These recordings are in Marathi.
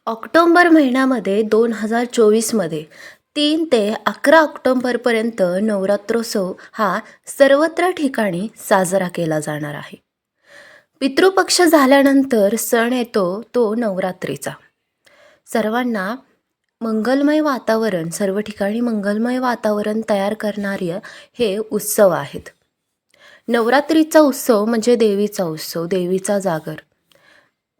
ऑक्टोंबर महिन्यामध्ये 2024मध्ये 3 ते 11 ऑक्टोंबरपर्यंत नवरात्रोत्सव हा सर्वत्र ठिकाणी साजरा केला जाणार आहे. पितृपक्ष झाल्यानंतर सण येतो तो नवरात्रीचा. सर्वांना मंगलमय वातावरण, सर्व ठिकाणी मंगलमय वातावरण तयार करणारे हे उत्सव आहेत. नवरात्रीचा उत्सव म्हणजे देवीचा उत्सव, देवीचा जागर.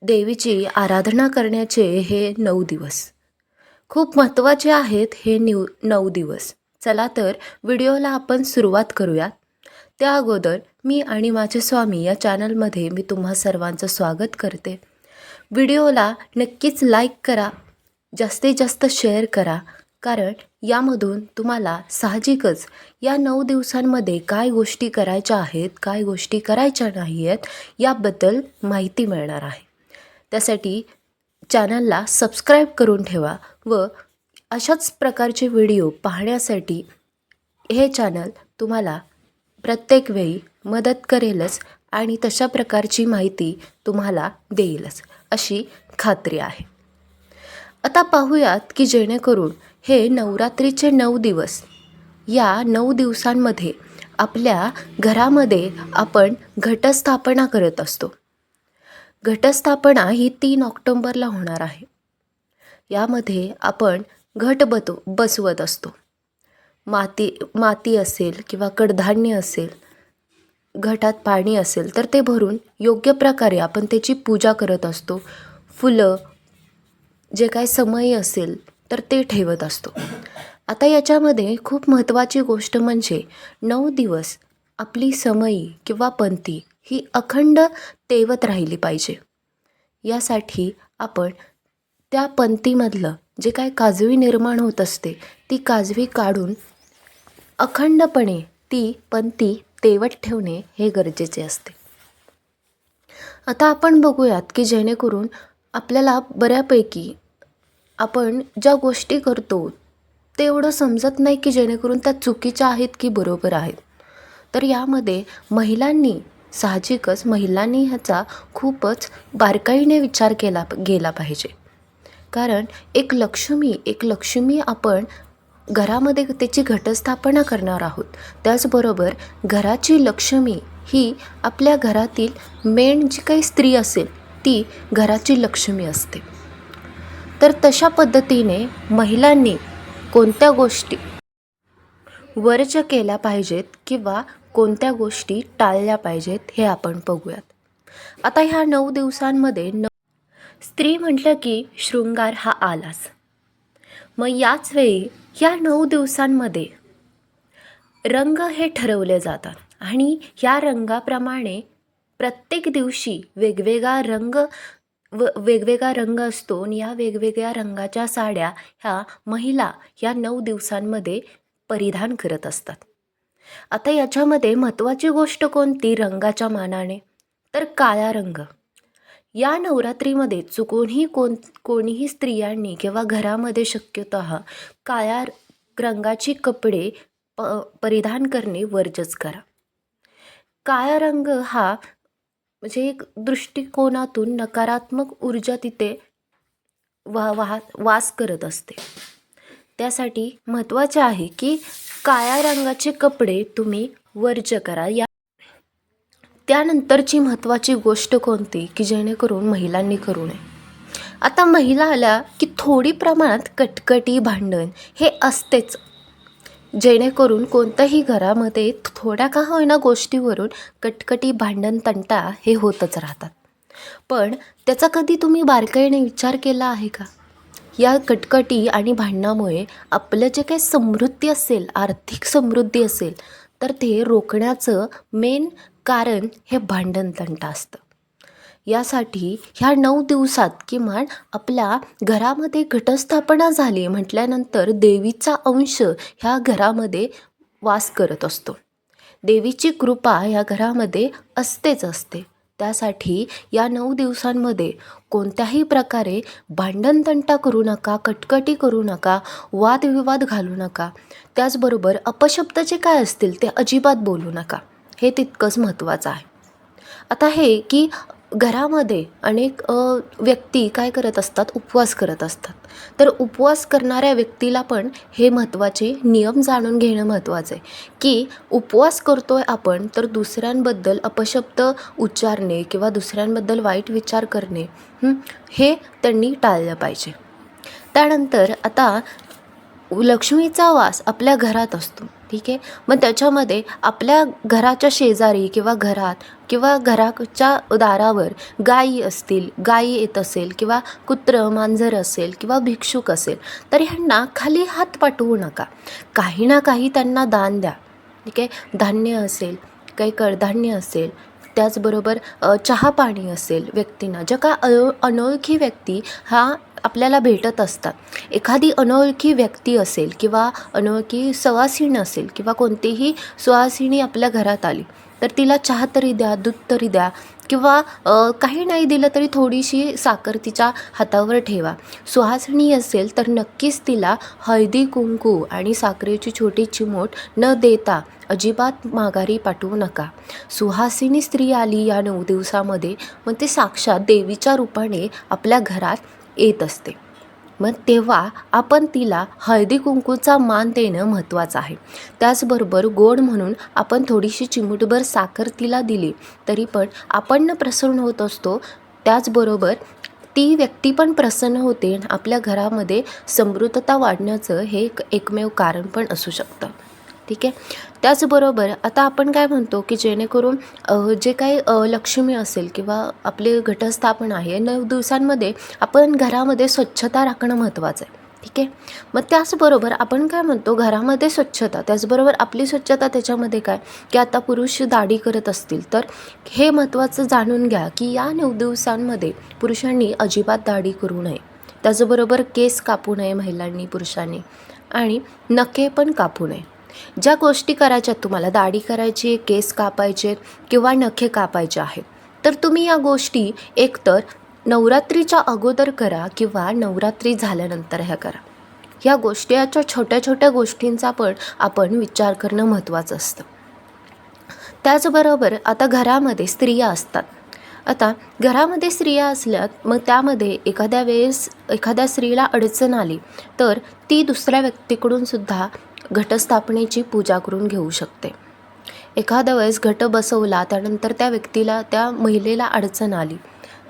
देवीची आराधना करण्याचे हे 9 दिवस खूप महत्त्वाचे आहेत. हे 9 दिवस. चला तर व्हिडिओला आपण सुरुवात करूयात. त्या अगोदर मी आणि माझे स्वामी या चॅनलमध्ये मी तुम्हा सर्वांचं स्वागत करते. व्हिडिओला नक्कीच लाईक करा, जास्तीत जास्त शेअर करा, कारण यामधून तुम्हाला साहजिकच या 9 दिवसांमध्ये काय गोष्टी करायच्या आहेत, काय गोष्टी करायच्या नाही आहेत याबद्दल माहिती मिळणार आहे. त्यासाठी चॅनलला सबस्क्राईब करून ठेवा व अशाच प्रकारचे व्हिडिओ पाहण्यासाठी हे चॅनल तुम्हाला प्रत्येक वेळी मदत करेलच आणि तशा प्रकारची माहिती तुम्हाला देईलच अशी खात्री आहे. आता पाहूयात की जेणेकरून हे नवरात्रीचे 9 दिवस, या 9 दिवसांमध्ये आपल्या घरामध्ये आपण घटस्थापना करत असतो. घटस्थापना ही 3 ऑक्टोंबरला होणार आहे. यामध्ये आपण घट बसवत असतो. माती असेल किंवा कडधान्य असेल, घटात पाणी असेल तर ते भरून योग्य प्रकारे आपण त्याची पूजा करत असतो. फुलं, जे काही समई असेल तर ते ठेवत असतो. आता याच्यामध्ये खूप महत्त्वाची गोष्ट म्हणजे 9 दिवस आपली समई किंवा पंथी ही अखंड तेवत राहिली पाहिजे. यासाठी आपण त्या पंथीमधलं जे काय काजवी निर्माण होत असते ती काजवी काढून अखंडपणे ती पंथी तेवत ठेवणे हे गरजेचे असते. आता आपण बघूयात की जेणेकरून आपल्याला बऱ्यापैकी आपण ज्या गोष्टी करतो ते एवढं समजत नाही की जेणेकरून त्या चुकीच्या आहेत की बरोबर आहेत. तर यामध्ये महिलांनी ह्याचा खूपच बारकाईने विचार केला गेला पाहिजे. कारण एक लक्ष्मी आपण घरामध्ये त्याची घटस्थापना करणार आहोत. त्याचबरोबर घराची लक्ष्मी ही आपल्या घरातील मेन जी काही स्त्री असेल ती घराची लक्ष्मी असते. तर तशा पद्धतीने महिलांनी कोणत्या गोष्टी वर्ज केल्या पाहिजेत किंवा कोणत्या गोष्टी टाळल्या पाहिजेत हे आपण बघूयात. आता ह्या 9 दिवसांमध्ये स्त्री म्हटलं की शृंगार हा आलाच. मग याच वेळी या 9 दिवसांमध्ये रंग हे ठरवले जातात आणि ह्या रंगाप्रमाणे प्रत्येक दिवशी वेगवेगळा रंग असतो आणि या वेगवेगळ्या रंगाच्या साड्या ह्या महिला या 9 दिवसांमध्ये परिधान करत असतात. आता याच्यामध्ये महत्त्वाची गोष्ट कोणती रंगाच्या मानाने, तर काळा रंग. या नवरात्रीमध्ये कोणीही स्त्रियांनी किंवा घरामध्ये शक्यतः काळ्या रंगाची कपडे परिधान करणे वर्जच करा. काळा रंग हा म्हणजे एक दृष्टिकोनातून नकारात्मक ऊर्जा तिथे वास करत असते. त्यासाठी महत्त्वाचे आहे की काळ्या रंगाचे कपडे तुम्ही वर्ज करा. त्यानंतरची महत्त्वाची गोष्ट कोणती की जेणेकरून महिलांनी करू नये. आता महिला आल्या की थोडी प्रमाणात कटकटी, भांडण हे असतेच. जेणेकरून कोणत्याही घरामध्ये थोड्या का होईना गोष्टीवरून कटकटी, भांडण, तंटा हे होतच राहतात. पण त्याचा कधी तुम्ही बारकाईने विचार केला आहे का? या कटकटी आणि भांडणामुळे आपलं जे काही समृद्धी असेल, आर्थिक समृद्धी असेल तर ते रोखण्याचं मेन कारण हे भांडण, तंटा असतं. यासाठी ह्या 9 दिवसात किमान आपल्या घरामध्ये घटस्थापना झाली म्हटल्यानंतर देवीचा अंश ह्या घरामध्ये वास करत असतो. देवीची कृपा ह्या घरामध्ये असतेच असते. त्यासाठी या 9 दिवसांमध्ये कोणत्याही प्रकारे भांडणतंटा करू नका, कटकटी करू नका, वादविवाद घालू नका. त्याचबरोबर अपशब्द जे काय असतील ते अजिबात बोलू नका. हे तितकंच महत्त्वाचं आहे. आता हे की घरामध्ये अनेक व्यक्ती काय करत असतात, उपवास करत असतात. तर उपवास करणाऱ्या व्यक्तीला पण हे महत्त्वाचे नियम जाणून घेणं महत्त्वाचं आहे, की उपवास करतोय आपण तर दुसऱ्यांबद्दल अपशब्द उच्चारणे किंवा दुसऱ्यांबद्दल वाईट विचार करणे हे त्यांनी टाळलं पाहिजे. त्यानंतर आता लक्ष्मीचा वास आपल्या घरात असतो, ठीक आहे. मग त्याच्यामध्ये आपल्या घराच्या शेजारी किंवा घरात किंवा घराच्या दारावर गायी असतील, गायी येत असेल किंवा कुत्रं मांजर असेल किंवा भिक्षुक असेल, तर ह्यांना खाली हात पाठवू नका. काही ना काही त्यांना दान द्या, ठीक आहे. धान्य असेल, काही कडधान्य असेल, त्याचबरोबर चहा पाणी असेल. व्यक्तींना ज्या का अनोळखी व्यक्ती हा आपल्याला भेटत असतात, एखादी अनोळखी व्यक्ती असेल किंवा अनोळखी सुवासिनी असेल किंवा कोणतीही सुवासिनी आपल्या घरात आली तर तिला चहा तरी द्या, दूध तरी द्या किंवा काही नाही दिलं तरी थोडीशी साखर तिच्या हातावर ठेवा. सुहासिनी असेल तर नक्कीच तिला हळदी कुंकू आणि साखरेची छोटी चिमूट न देता अजिबात माघारी पाठवू नका. सुहासिनी स्त्री आली या 9 दिवसामध्ये मग ते साक्षात देवीच्या रूपाने आपल्या घरात येत असते. मग तेव्हा आपण तिला हळदी कुंकूचा मान देणं महत्त्वाचं आहे. त्याचबरोबर गोड म्हणून आपण थोडीशी चिमूटभर साखर तिला दिली तरी पण आपण प्रसन्न होत असतो. त्याचबरोबर ती व्यक्ती पण प्रसन्न होते. आपल्या घरामध्ये समृद्धता वाढण्याचं हे एकमेव कारण पण असू शकतं, ठीक आहे. त्याचबरोबर आता आपण काय म्हणतो की जेणेकरून जे काही लक्ष्मी असेल किंवा आपले घटस्थापन आहे 9 दिवसांमध्ये आपण घरामध्ये स्वच्छता राखणं महत्त्वाचं आहे, ठीक आहे. मग त्याचबरोबर आपण काय म्हणतो घरामध्ये स्वच्छता, त्याचबरोबर आपली स्वच्छता. त्याच्यामध्ये काय की आता पुरुष दाढी करत असतील तर हे महत्त्वाचं जाणून घ्या की या 9 दिवसांमध्ये पुरुषांनी अजिबात दाढी करू नये. त्याचबरोबर केस कापू नये महिलांनी, पुरुषांनी, आणि नखे पण कापू नये. ज्या गोष्टी करायच्यात तुम्हाला, दाढी करायची, केस कापायचे किंवा नखे कापायचे आहेत, तर तुम्ही या गोष्टी एकतर नवरात्रीच्या अगोदर करा किंवा नवरात्री झाल्यानंतर ह्या करा. ह्या गोष्टी याच्या छोट्या छोट्या गोष्टींचा पण आपण विचार करणं महत्त्वाचं असतं. त्याचबरोबर आता घरामध्ये स्त्रिया असतात. आता घरामध्ये स्त्रिया असल्यात मग त्यामध्ये एखाद्या वेळेस एखाद्या स्त्रीला अडचण आली तर ती दुसऱ्या व्यक्तीकडून सुद्धा घटस्थापनेची पूजा करून घेऊ शकते. एखाद्या वेळेस घट बसवला त्यानंतर त्या व्यक्तीला, त्या महिलेला अडचण आली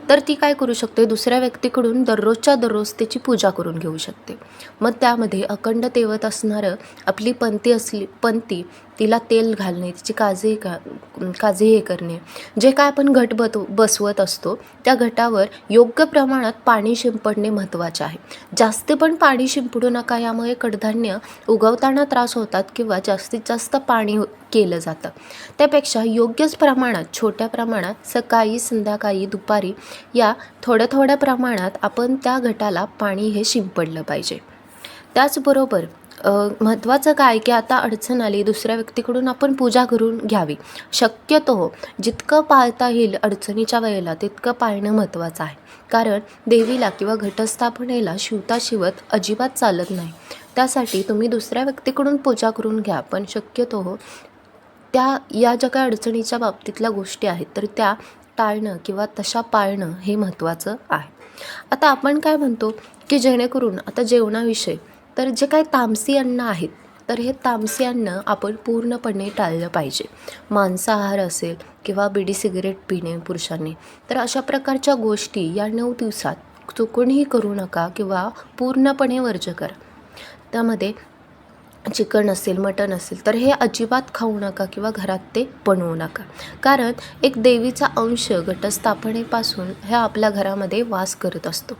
तर ती काय करू शकते, दुसऱ्या व्यक्तीकडून दररोजच्या दररोज त्याची पूजा करून घेऊ शकते. मग त्यामध्ये अखंड तेवत असणारं आपली पंथी तिला तेल घालणे, तिची काळजी हे करणे. जे काय आपण घट बसवत असतो त्या घटावर योग्य प्रमाणात पाणी शिंपडणे महत्त्वाचे आहे. जास्त पण पाणी शिंपडू नका, यामुळे कडधान्य उगवताना त्रास होतात किंवा जास्तीत जास्त पाणी केलं जातं. त्यापेक्षा योग्यच प्रमाणात, छोट्या प्रमाणात सकाळी, संध्याकाळी, दुपारी या थोड्या थोड्या प्रमाणात आपण त्या घटाला पाणी हे शिंपडलं पाहिजे. त्याचबरोबर महत्त्वाचं काय की आता अडचण आली, दुसऱ्या व्यक्तीकडून आपण पूजा करून घ्यावी. शक्यतो जितकं पाळता येईल अडचणीच्या वेळेला तितकं पाळणं महत्त्वाचं आहे. कारण देवीला किंवा घटस्थापनेला शिवता शिवत अजिबात चालत नाही. त्यासाठी तुम्ही दुसऱ्या व्यक्तीकडून पूजा करून घ्या, पण शक्यतो या ज्या काही अडचणीच्या बाबतीतल्या गोष्टी आहेत तर त्या टाळणं किंवा तशा पाळणं हे महत्त्वाचं आहे. आता आपण काय म्हणतो की जेणेकरून आता जेवणाविषयी, तर जे काही तामसी अन्न आहेत तर हे तामसी अन्न आपण पूर्णपणे टाळलं पाहिजे. मांसाहार असेल किंवा बिडी सिगरेट पिणे पुरुषांनी, तर अशा प्रकारच्या गोष्टी या 9 दिवसात चुकूनही करू नका किंवा पूर्णपणे वर्ज्य करा. त्यामध्ये चिकन असेल, मटण असेल तर हे अजिबात खाऊ नका किंवा घरात ते बनवू नका. कारण एक देवीचा अंश घटस्थापनेपासून ह्या आपल्या घरामध्ये वास करत असतो.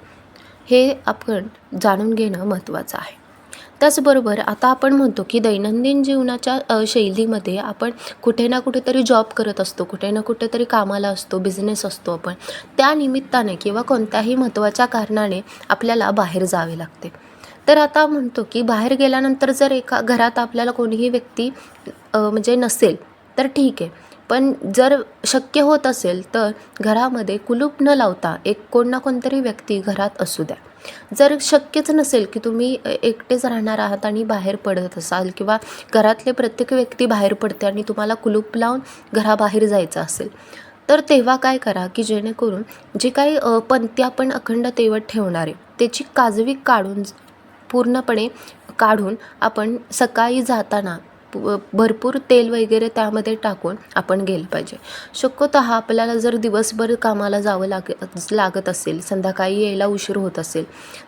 हे आपण जाणून घेणं महत्त्वाचं आहे. त्याचबरोबर आता आपण म्हणतो की दैनंदिन जीवनाच्या शैलीमध्ये आपण कुठे ना कुठेतरी जॉब करत असतो, कुठे ना कुठेतरी कामाला असतो, बिझनेस असतो आपण. त्या निमित्ताने किंवा कोणत्याही महत्त्वाच्या कारणाने आपल्याला बाहेर जावे लागते. तर आता म्हणतो की बाहेर गेल्यानंतर जर एका घरात आपल्याला कोणीही व्यक्ती म्हणजे नसेल तर ठीक आहे, पण जर शक्य होत असेल तर घरामध्ये कुलूप न लावता कोण ना कोणतरी व्यक्ती घरात असू द्या. जर शक्यच नसेल की तुम्ही एकटेच राहणार आहात आणि बाहेर पडत असाल किंवा घरातले प्रत्येक व्यक्ती बाहेर पडते आणि तुम्हाला कुलूप लावून घराबाहेर जायचं असेल तर तेव्हा काय करा की जेणेकरून जे काही पंथी आपण अखंड तेवत ठेवणार आहे त्याची काजवी काढून पूर्णपणे काढून आपण सकाळी जाताना भरपूर तेल वगैरे त्यामध्ये टाकून आपण गेलं पाहिजे. शक्यतः आपल्याला जर दिवसभर कामाला जावं लागत असेल, संध्याकाळी यायला उशीर होत असेल,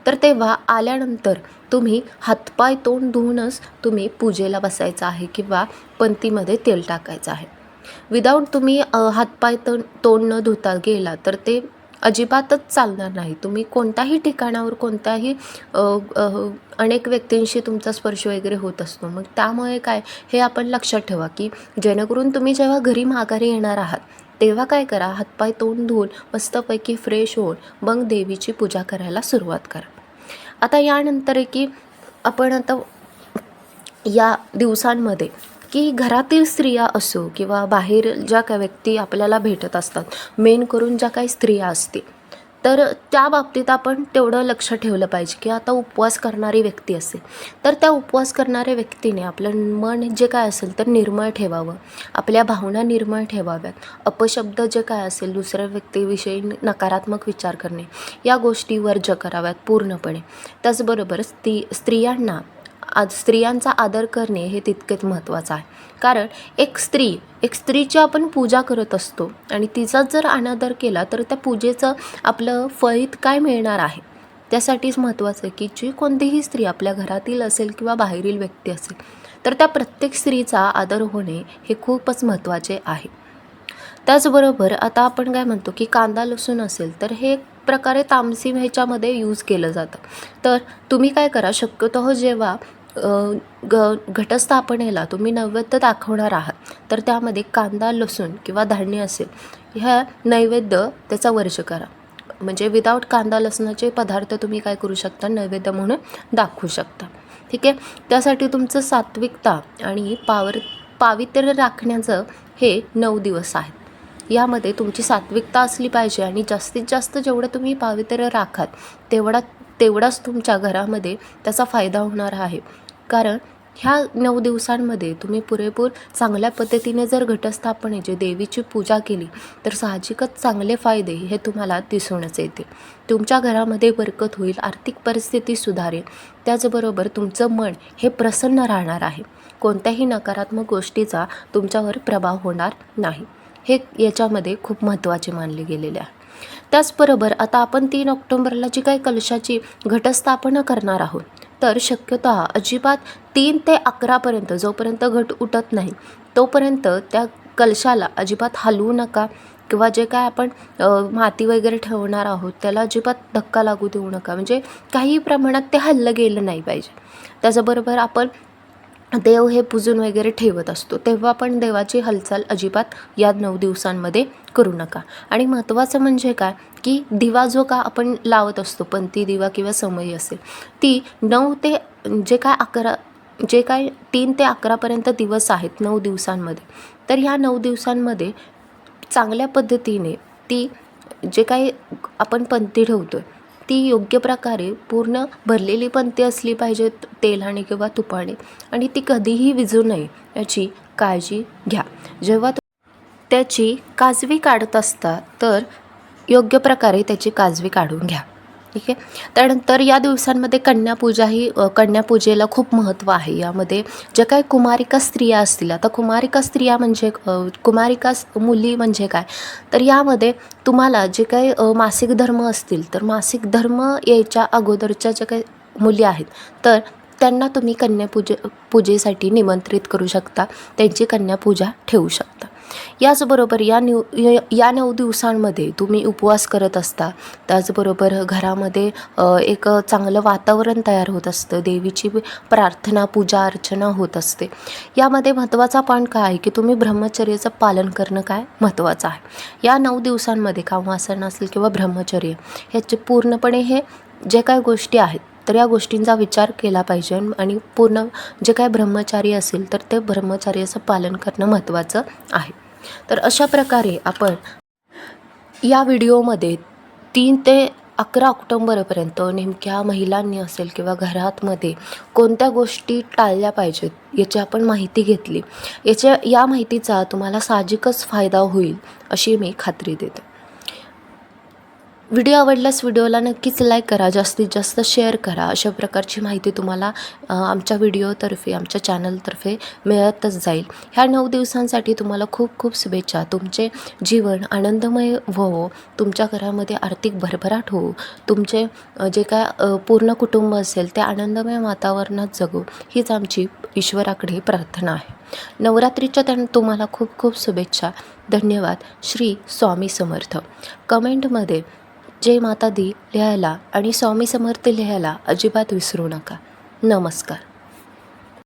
तर तेव्हा आल्यानंतर तुम्ही हातपाय तोंड धुवूनच तुम्ही पूजेला बसायचं आहे किंवा पंथीमध्ये तेल टाकायचं आहे. विदाऊट तुम्ही हातपाय तोंड न धुता गेला तर ते अजिबातच चालणार नाही. तुम्ही कोणत्याही ठिकाणावर कोणत्याही अनेक व्यक्तींशी तुमचा स्पर्श वगैरे होत असतो. मग त्यामुळे काय हे आपण लक्षात ठेवा की जेणेकरून तुम्ही जेव्हा घरी माघारी येणार आहात तेव्हा काय करा, हातपाय तोंड धुवून मस्तपैकी फ्रेश होऊन मग देवीची पूजा करायला सुरुवात करा. आता यानंतर आहे की आपण आता या दिवसांमध्ये की घरातील स्त्रिया असो किंवा बाहेर ज्या काही व्यक्ती आपल्याला भेटत असतात, मेन करून ज्या काही स्त्रिया असतील, तर त्या बाबतीत आपण तेवढं लक्ष ठेवलं पाहिजे की आता उपवास करणारी व्यक्ती असेल तर त्या उपवास करणाऱ्या व्यक्तीने आपलं मन जे काय असेल तर निर्मळ ठेवावं, आपल्या भावना निर्मळ ठेवाव्यात, अपशब्द जे काय असेल दुसऱ्या व्यक्तीविषयी नकारात्मक विचार करणे या गोष्टी वर्ज्य कराव्यात पूर्णपणे. त्याचबरोबर स्त्रियांना स्त्रियांचा आदर करणे हे तितकेच महत्त्वाचं आहे. कारण एक स्त्रीची आपण पूजा करत असतो आणि तिचा जर अनादर केला तर त्या पूजेचं आपलं फळित काय मिळणार आहे. त्यासाठीच महत्त्वाचं आहे की जी कोणतीही स्त्री आपल्या घरातील असेल किंवा बाहेरील व्यक्ती असेल तर त्या प्रत्येक स्त्रीचा आदर होणे हे खूपच महत्त्वाचे आहे. त्याचबरोबर आता आपण काय म्हणतो की कांदा लसूण असेल तर हे एक प्रकारे तामसी ह्याच्यामध्ये यूज केलं जातं. तर तुम्ही काय करा, शक्यतः जेव्हा घटस्थापनेला तुम्ही नैवेद्य दाखवणार आहात तर त्यामध्ये कांदा लसूण किंवा धान्य असेल ह्या नैवेद्य त्याचा वर्ज करा. म्हणजे विदाऊट कांदा लसणाचे पदार्थ तुम्ही काय करू शकता, नैवेद्य म्हणून दाखवू शकता. ठीक आहे. त्यासाठी तुमचं सात्विकता आणि पावित्र्य राखण्याचं हे 9 दिवस आहेत. यामध्ये तुमची सात्विकता असली पाहिजे आणि जास्तीत जास्त जेवढं तुम्ही पावित्र्य राखाल तेवढाच तुमच्या घरामध्ये त्याचा फायदा होणार आहे. कारण ह्या 9 दिवसांमध्ये तुम्ही पुरेपूर चांगल्या पद्धतीने जर घटस्थापनेची देवीची पूजा केली तर साहजिकच चांगले फायदे हे तुम्हाला दिसूनच येतील. तुमच्या घरामध्ये बरकत होईल, आर्थिक परिस्थिती सुधारेल, त्याचबरोबर तुमचं मन हे प्रसन्न राहणार आहे. कोणत्याही नकारात्मक गोष्टीचा तुमच्यावर प्रभाव होणार नाही. हे याच्यामध्ये खूप महत्त्वाचे मानले गेलेले आहे. त्याचबरोबर आता आपण 3 ऑक्टोबरला जी काही कलशाची घटस्थापना करणार आहोत तर शक्यतः अजिबात 3 ते 11पर्यंत जोपर्यंत घट उठत नाही तोपर्यंत त्या कलशाला अजिबात हलवू नका किंवा जे काय आपण माती वगैरे ठेवणार आहोत त्याला अजिबात धक्का लागू देऊ नका. म्हणजे काही प्रमाणात ते हललं गेलं नाही पाहिजे. त्याचबरोबर आपण देव हे पूजून वगैरे ठेवत असतो तेव्हा पण देवाची हालचाल अजिबात या 9 दिवसांमध्ये करू नका. आणि महत्त्वाचं म्हणजे काय की दिवा जो का आपण लावत असतो, पंथी दिवा किंवा समई असेल, ती 9 ते जे काय 3 ते 11पर्यंत दिवस आहेत 9 दिवसांमध्ये, तर ह्या 9 दिवसांमध्ये चांगल्या पद्धतीने ती जे काही आपण पंथी ठेवतो आहे ती योग्य प्रकारे पूर्ण भरलेली पंथी असली पाहिजे तेलाने किंवा तुपाने आणि ती कधीही विझू नये याची काळजी घ्या. जेव्हा त्याची काजवी काढत असता तर योग्य प्रकारे त्याची काजवी काढून घ्या. ठीक आहे. त्यानंतर या दिवसांमध्ये कन्यापूजेला खूप महत्त्व आहे. यामध्ये ज्या काही कुमारिका स्त्रिया असतील, आता कुमारिका स्त्रिया म्हणजे कुमारिका मुली म्हणजे काय, तर यामध्ये तुम्हाला जे काही मासिक धर्म असतील तर मासिक धर्म यायच्या अगोदरच्या ज्या काही मुली आहेत तर त्यांना तुम्ही पूजेसाठी निमंत्रित करू शकता, त्यांची कन्यापूजा ठेवू शकता. याचबरोबर या 9 दिवसांमध्ये तुम्ही उपवास करत असता, त्याचबरोबर घरामध्ये एक चांगलं वातावरण तयार होत असतं, देवीची प्रार्थना पूजा अर्चना होत असते. यामध्ये महत्त्वाचा पॉईंट काय आहे की तुम्ही ब्रह्मचर्याचं पालन करणं काय महत्त्वाचं आहे. या 9 दिवसांमध्ये कामवासना असेल किंवा ब्रह्मचर्य ह्याचे पूर्णपणे हे जे काय गोष्टी आहेत तर या गोष्टींचा विचार केला पाहिजे आणि पूर्ण जे काय ब्रह्मचारी असेल तर ते ब्रह्मचर्याचं पालन करणं महत्त्वाचं आहे. तर अशा प्रकारे आपण या व्हिडिओमध्ये 3 ते 11 ऑक्टोंबरपर्यंत नेमक्या महिलांनी असेल किंवा घरातमध्ये कोणत्या गोष्टी टाळल्या पाहिजेत याची आपण माहिती घेतली. या माहितीचा तुम्हाला साहजिकच फायदा होईल अशी मी खात्री देते. व्हिडिओ आवडल्यास व्हिडिओला नक्कीच लाईक करा, जास्तीत जास्त शेअर करा. अशा प्रकारची माहिती तुम्हाला आमच्या व्हिडिओतर्फे, आमच्या चॅनलतर्फे मिळतच जाईल. ह्या 9 दिवसांसाठी तुम्हाला खूप खूप शुभेच्छा. तुमचे जीवन आनंदमय व्हावं, तुमच्या घरामध्ये आर्थिक भरभराट होवो, तुमचे जे काय पूर्ण कुटुंब असेल ते आनंदमय वातावरणात जगो, हीच आमची ईश्वराकडे प्रार्थना आहे. नवरात्रीच्या तुम्हाला खूप खूप शुभेच्छा. धन्यवाद. श्री स्वामी समर्थ. कमेंटमध्ये जय माता दी लिहायला आणि स्वामी समर्थ लिहायला अजिबात विसरू नका. नमस्कार.